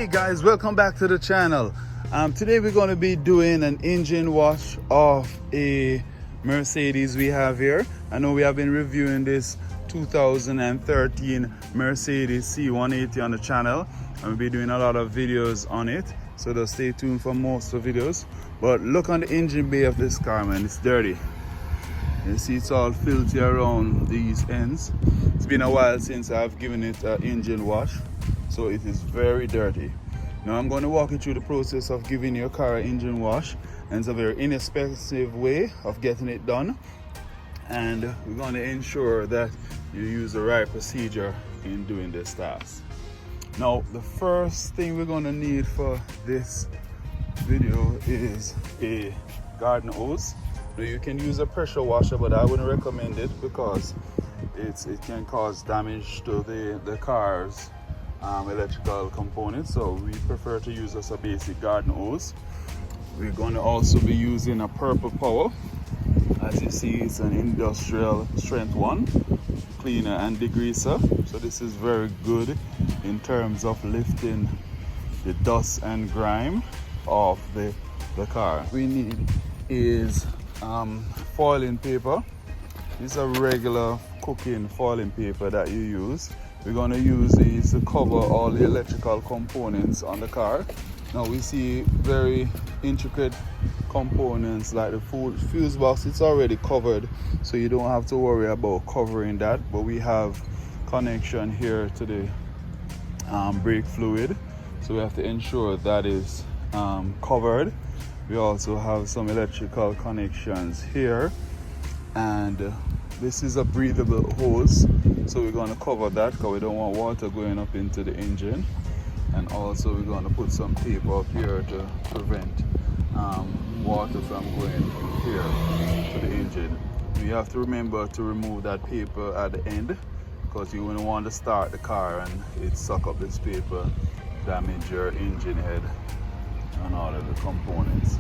Hey guys, welcome back to the channel. Today we're going to be doing an engine wash of a Mercedes we have here. I know we have been reviewing this 2013 Mercedes C180 on the channel, and we'll be doing a lot of videos on it, so just stay tuned for most of the videos. But look on the engine bay of this car, man. It's dirty. You see it's all filthy around these ends. It's been a while since I've given it an engine wash, so it is very dirty. Now I'm going to walk you through the process of giving your car an engine wash, and it's a very inexpensive way of getting it done, and we're going to ensure that you use the right procedure in doing this task. Now the first thing we're going to need for this video is a garden hose. Now you can use a pressure washer, but I wouldn't recommend it because it can cause damage to the car's electrical components, so we prefer to use just a basic garden hose. We're going to also be using a purple power. As you see, it's an industrial strength one, cleaner and degreaser, so this is very good in terms of lifting the dust and grime off the car. We need is foiling paper. This is a regular cooking foiling paper that you use. We're going to use these to cover all the electrical components on the car. Now we see very intricate components like the fuse box. It's already covered, so you don't have to worry about covering that, but we have connection here to the brake fluid, so we have to ensure that is covered. We also have some electrical connections here, and this is a breathable hose, so we're going to cover that because we don't want water going up into the engine. And also we're going to put some tape up here to prevent water from going here to the engine. You have to remember to remove that paper at the end, because you wouldn't want to start the car and it suck up this paper, damage your engine head and all of the components.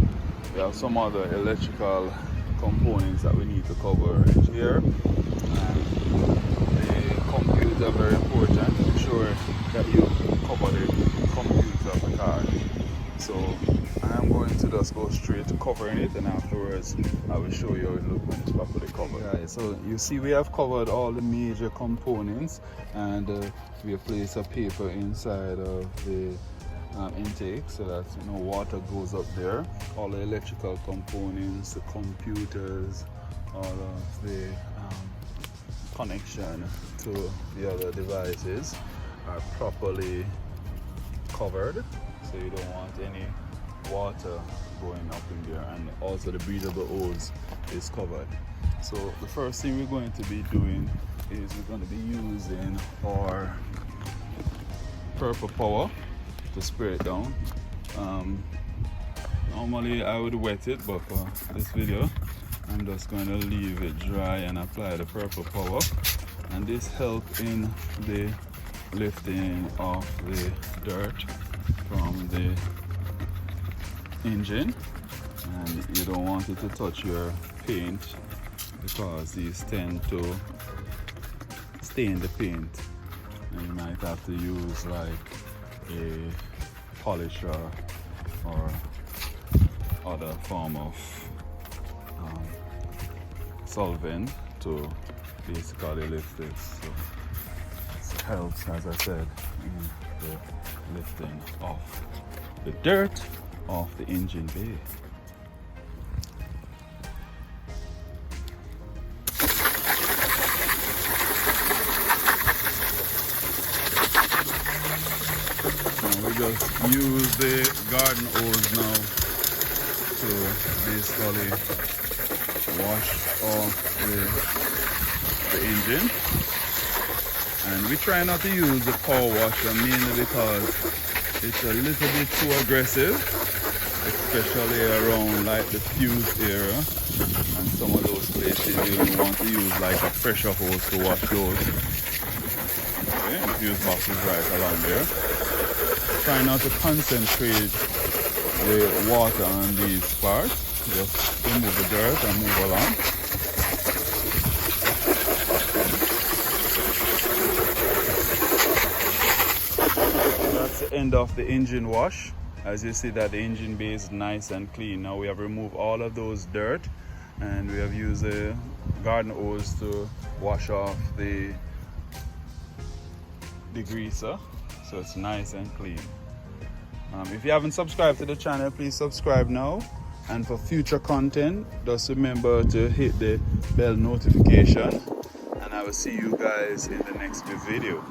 We have some other electrical components that we need to cover here. The computers are very important. Make sure that you cover the computer of the car. So I'm going to just go straight to covering it, and afterwards I will show you how it looks when it's properly covered. Right, so you see we have covered all the major components, and we have placed a paper inside of the intake so that water goes up there. All the electrical components, the computers, all of the connection to the other devices are properly covered, so you don't want any water going up in there, and also the breathable hose is covered. So the first thing we're going to be doing is we're going to be using our purple power to spray it down. Normally I would wet it, but for this video I'm just going to leave it dry and apply the purple power, and this helps in the lifting of the dirt from the engine, and you don't want it to touch your paint because these tend to stain the paint, and you might have to use like a polisher or other form of solvent to basically lift this. So it helps, as I said, in the lifting of the dirt off the engine bay. We just use the garden hose now to basically wash off the engine, and we try not to use the power washer mainly because it's a little bit too aggressive, especially around like the fuse area, and some of those places you don't want to use like a pressure hose to wash those. Okay, the fuse box is right along there. Try not to concentrate the water on these parts, just remove the dirt and move along. end of the engine wash. As you see that the engine bay is nice and clean. Now we have removed all of those dirt, and we have used a garden hose to wash off the degreaser, so it's nice and clean. If you haven't subscribed to the channel, please subscribe now, and for future content just remember to hit the bell notification, and I will see you guys in the next video.